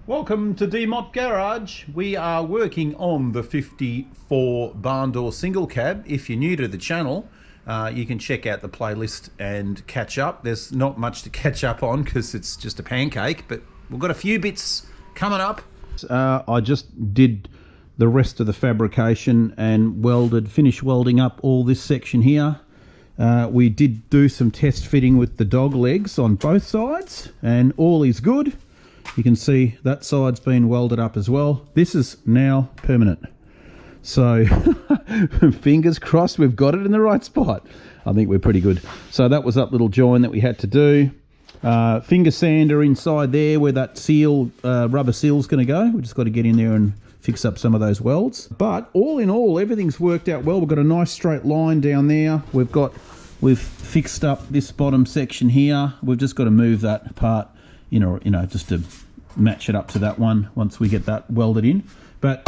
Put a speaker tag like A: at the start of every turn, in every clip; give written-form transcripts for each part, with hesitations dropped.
A: Welcome to DMOT Garage. We are working on the 54 barn door single cab. If you're new to the channel, you can check out the playlist and catch up. There's not much to catch up on because it's just a pancake, but we've got a few bits coming up. I just did the rest of the fabrication and finished welding up all this section here. We did do some test fitting with the dog legs on both sides and all is good. You can see that side's been welded up as well. This is now permanent. So fingers crossed we've got it in the right spot. I think we're pretty good. So that was that little join that we had to do. Finger sander inside there where that seal, rubber seal's going to go. We just got to get in there and fix up some of those welds. But all in all, everything's worked out well. We've got a nice straight line down there. We've fixed up this bottom section here. We've just got to move that apart, you know, just to match it up to that one once we get that welded in. But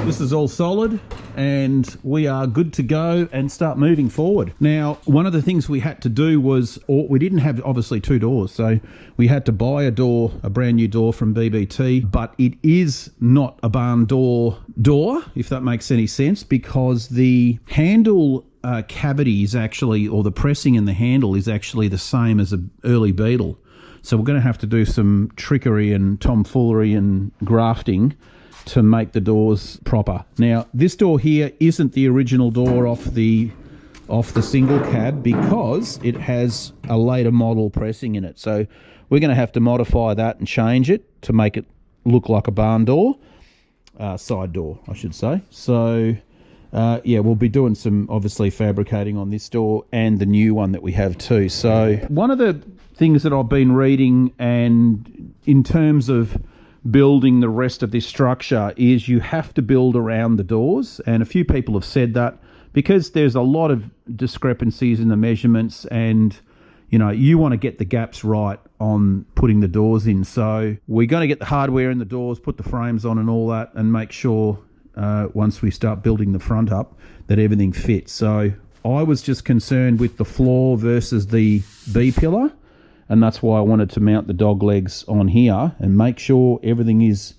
A: this is all solid and we are good to go and start moving forward. Now, one of the things we had to do was, we didn't have obviously two doors, so we had to buy a brand new door from BBT, but it is not a barn door, if that makes any sense, because the handle cavity is actually, or the pressing in the handle is actually the same as an early Beetle. So we're going to have to do some trickery and tomfoolery and grafting to make the doors proper. Now, this door here isn't the original door off the single cab because it has a later model pressing in it. So we're going to have to modify that and change it to make it look like a barn door, side door, I should say. So yeah, we'll be doing some obviously fabricating on this door and the new one that we have too. So one of the things that I've been reading, and in terms of building the rest of this structure, is you have to build around the doors, and a few people have said that because there's a lot of discrepancies in the measurements, and you know, you want to get the gaps right on putting the doors in. So we're going to get the hardware in the doors, put the frames on and all that, and make sure once we start building the front up that everything fits. So I was just concerned with the floor versus the B-pillar, and that's why I wanted to mount the dog legs on here and make sure everything is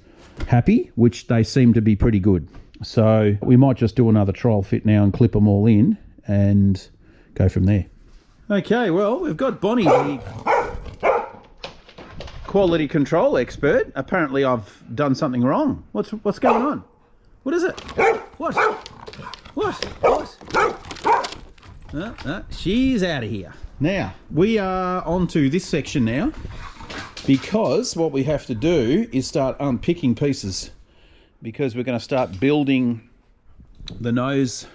A: happy, which they seem to be pretty good. So we might just do another trial fit now and clip them all in and go from there. Okay, well, we've got Bonnie, the quality control expert. Apparently I've done something wrong. What's going on? What is it? What? She's out of here. Now, we are onto this section now, because what we have to do is start unpicking pieces, because we're going to start building the nose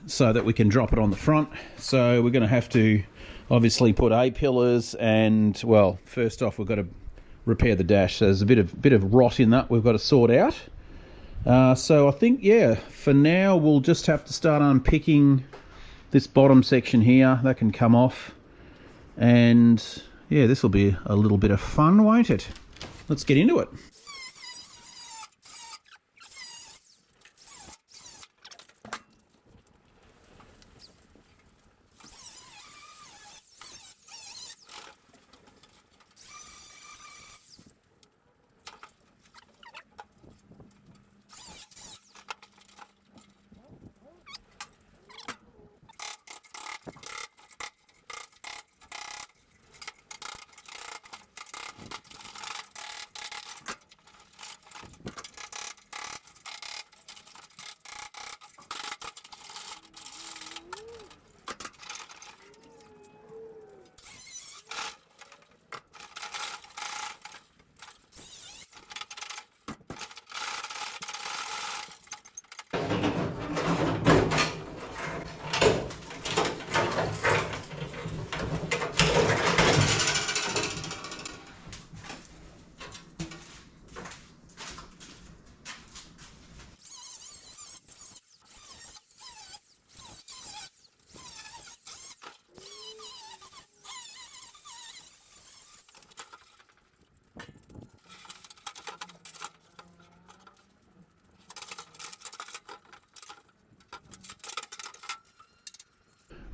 A: so that we can drop it on the front. So we're going to have to obviously put A-pillars, and, well, first off we've got to repair the dash. So there's a bit of rot in that we've got to sort out. So I think, yeah, for now we'll just have to start unpicking this bottom section here. That can come off, and yeah, this will be a little bit of fun, won't it? Let's get into it.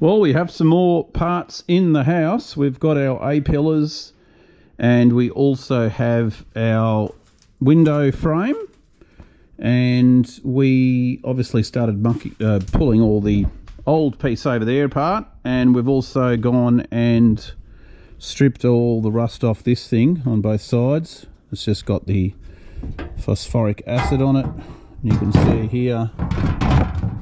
A: Well, we have some more parts in the house. We've got our A-pillars, and we also have our window frame, and we obviously started pulling all the old piece over there apart, and we've also gone and stripped all the rust off this thing on both sides. It's just got the phosphoric acid on it. You can see here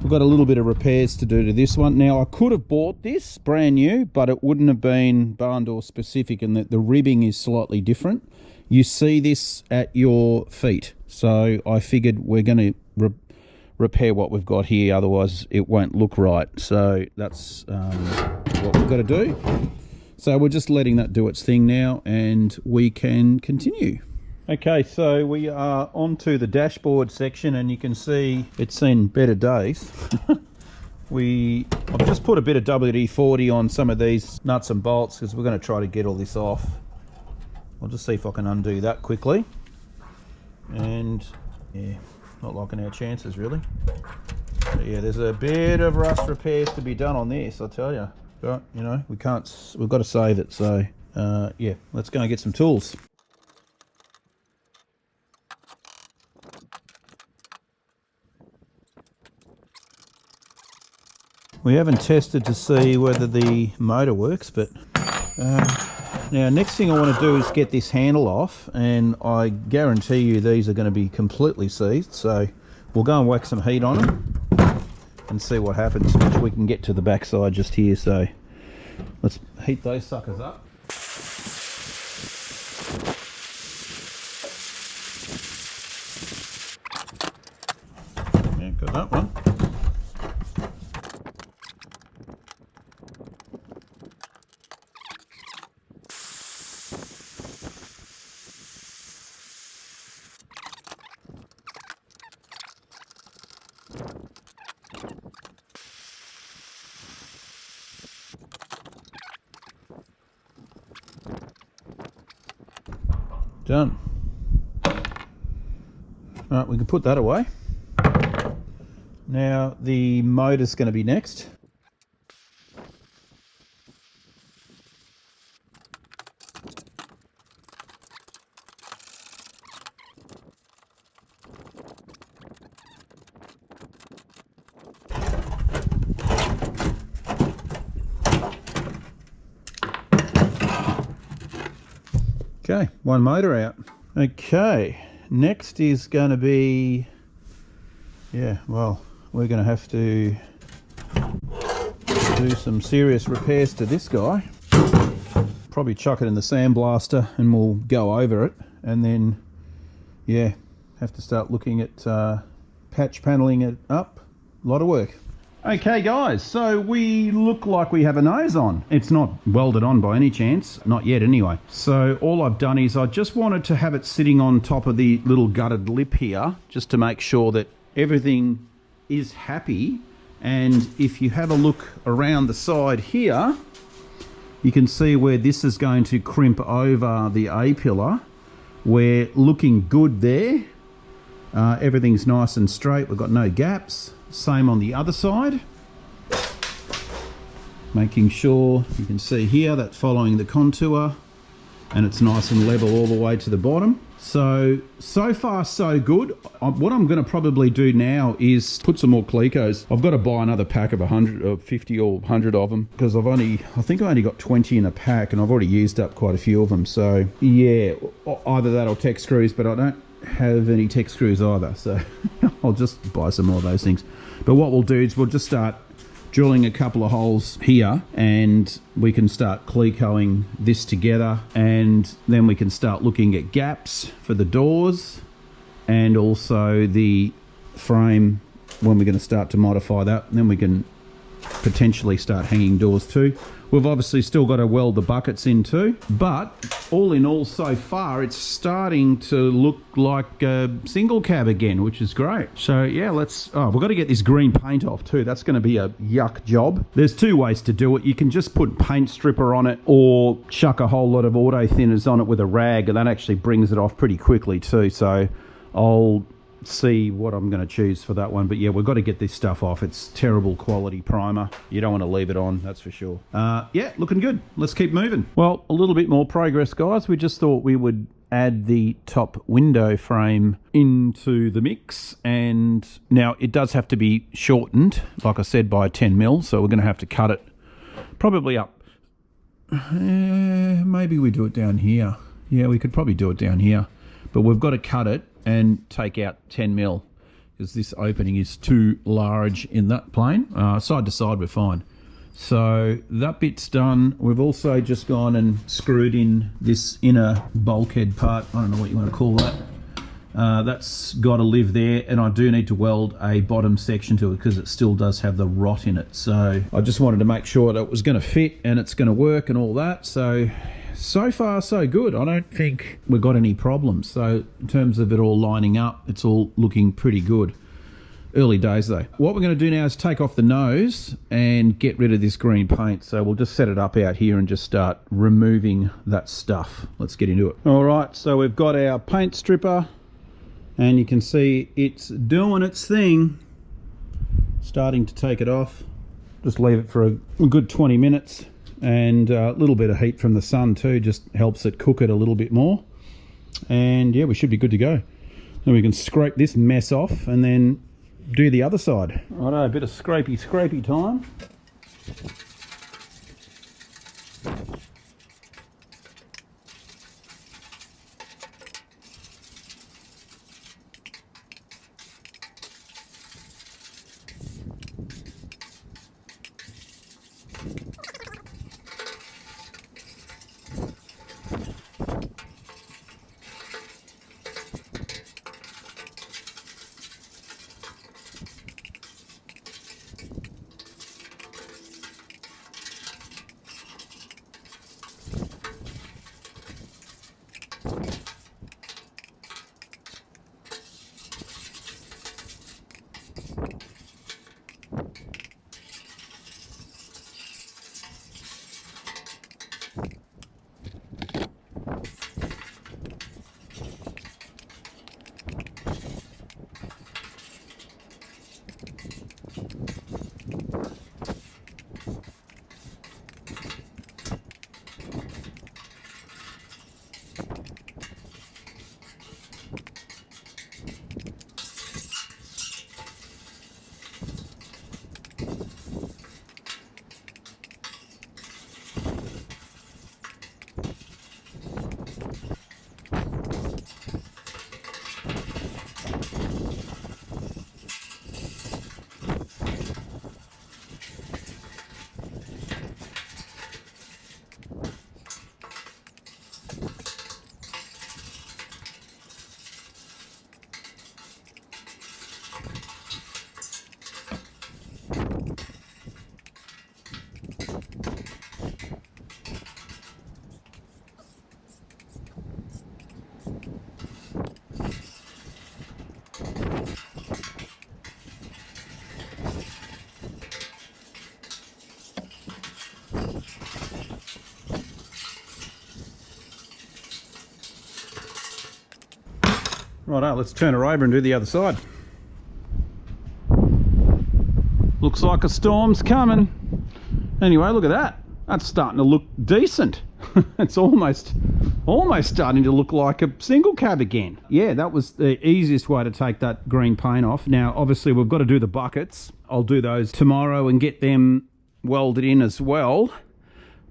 A: we've got a little bit of repairs to do to this one. Now I could have bought this brand new, but it wouldn't have been barn door specific, and that the ribbing is slightly different. You see this at your feet, so I figured we're going to repair what we've got here, otherwise it won't look right. So that's what we've got to do. So we're just letting that do its thing now, and we can continue. Okay, so we are onto the dashboard section, and you can see it's seen better days. I've just put a bit of WD-40 on some of these nuts and bolts because we're going to try to get all this off. I'll just see if I can undo that quickly. And yeah, not liking our chances really. But yeah, there's a bit of rust repairs to be done on this, I tell you. But you know, we've got to save it. So yeah, let's go and get some tools. We haven't tested to see whether the motor works, but now next thing I want to do is get this handle off, and I guarantee you these are going to be completely seized, so we'll go and whack some heat on them and see what happens, which we can get to the backside just here. So let's heat those suckers up. Yeah, got that one. Done. All right, we can put that away. Now the motor's going to be next. Okay, one motor out. Okay, next is going to be, yeah, well, we're going to have to do some serious repairs to this guy. Probably chuck it in the sandblaster and we'll go over it, and then, yeah, have to start looking at patch paneling it up. A lot of work. Okay guys, so we look like we have a nose on. It's not welded on by any chance, not yet anyway. So all I've done is I just wanted to have it sitting on top of the little gutted lip here, just to make sure that everything is happy. And if you have a look around the side here, you can see where this is going to crimp over the A-pillar. We're looking good there. Everything's nice and straight, we've got no gaps. Same on the other side. Making sure you can see here that's following the contour, and it's nice and level all the way to the bottom. So far so good. What I'm going to probably do now is put some more Clecos. I've got to buy another pack of 100 or 50 or 100 of them, because I think I only got 20 in a pack, and I've already used up quite a few of them. So yeah, either that or tech screws, but I don't have any tech screws either, so I'll just buy some more of those things. But what we'll do is we'll just start drilling a couple of holes here, and we can start Clecoing this together, and then we can start looking at gaps for the doors and also the frame when we're going to start to modify that, and then we can potentially start hanging doors too. We've obviously still got to weld the buckets in too, but all in all so far it's starting to look like a single cab again, which is great. So yeah, we've got to get this green paint off too. That's going to be a yuck job. There's two ways to do it. You can just put paint stripper on it, or chuck a whole lot of auto thinners on it with a rag, and that actually brings it off pretty quickly too. So I'll see what I'm going to choose for that one. But yeah, we've got to get this stuff off. It's terrible quality primer. You don't want to leave it on, that's for sure. Yeah, looking good. Let's keep moving. Well, a little bit more progress, guys. We just thought we would add the top window frame into the mix, and now it does have to be shortened, like I said, by 10 mil, so we're going to have to cut it probably up. Maybe we do it down here. Yeah, we could probably do it down here, but we've got to cut it and take out 10 mil because this opening is too large in that plane. Side to side we're fine. So that bit's done. We've also just gone and screwed in this inner bulkhead part. I don't know what you want to call that. That's got to live there, and I do need to weld a bottom section to it because it still does have the rot in it. So I just wanted to make sure that it was going to fit and it's going to work and all that. So far so good. I don't think we've got any problems. So in terms of it all lining up, it's all looking pretty good. Early days though. What we're going to do now is take off the nose and get rid of this green paint. So we'll just set it up out here and just start removing that stuff. Let's get into it. All right, so we've got our paint stripper and you can see it's doing its thing. Starting to take it off. Just leave it for a good 20 minutes, and a little bit of heat from the sun too just helps it cook it a little bit more. And yeah, we should be good to go. Then we can scrape this mess off and then do the other side. Righto, a bit of scrapey time. Righto, let's turn her over and do the other side. Looks like a storm's coming. Anyway, look at that. That's starting to look decent. It's almost starting to look like a single cab again. Yeah, that was the easiest way to take that green paint off. Now, obviously, we've got to do the buckets. I'll do those tomorrow and get them welded in as well.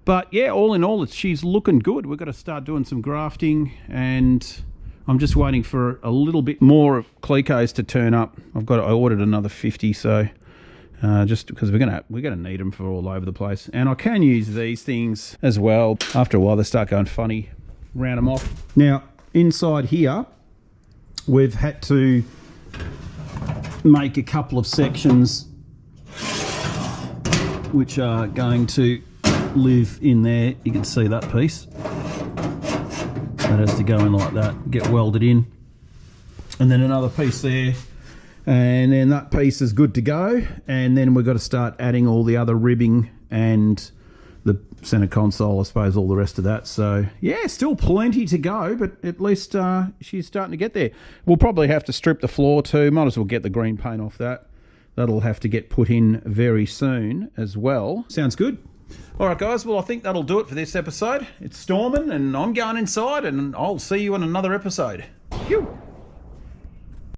A: But yeah, all in all, she's looking good. We've got to start doing some grafting, and I'm just waiting for a little bit more of Clecos to turn up. I ordered another 50, so just because we're gonna need them for all over the place. And I can use these things as well. After a while, they start going funny. Round them off. Now, inside here, we've had to make a couple of sections which are going to live in there. You can see that piece. That has to go in like that, get welded in. And then another piece there. And then that piece is good to go. And then we've got to start adding all the other ribbing and the center console, I suppose, all the rest of that. So yeah, still plenty to go, but at least she's starting to get there. We'll probably have to strip the floor too. Might as well get the green paint off that. That'll have to get put in very soon as well. Sounds good. All right, guys. Well, I think that'll do it for this episode. It's storming and I'm going inside, and I'll see you in another episode. Phew.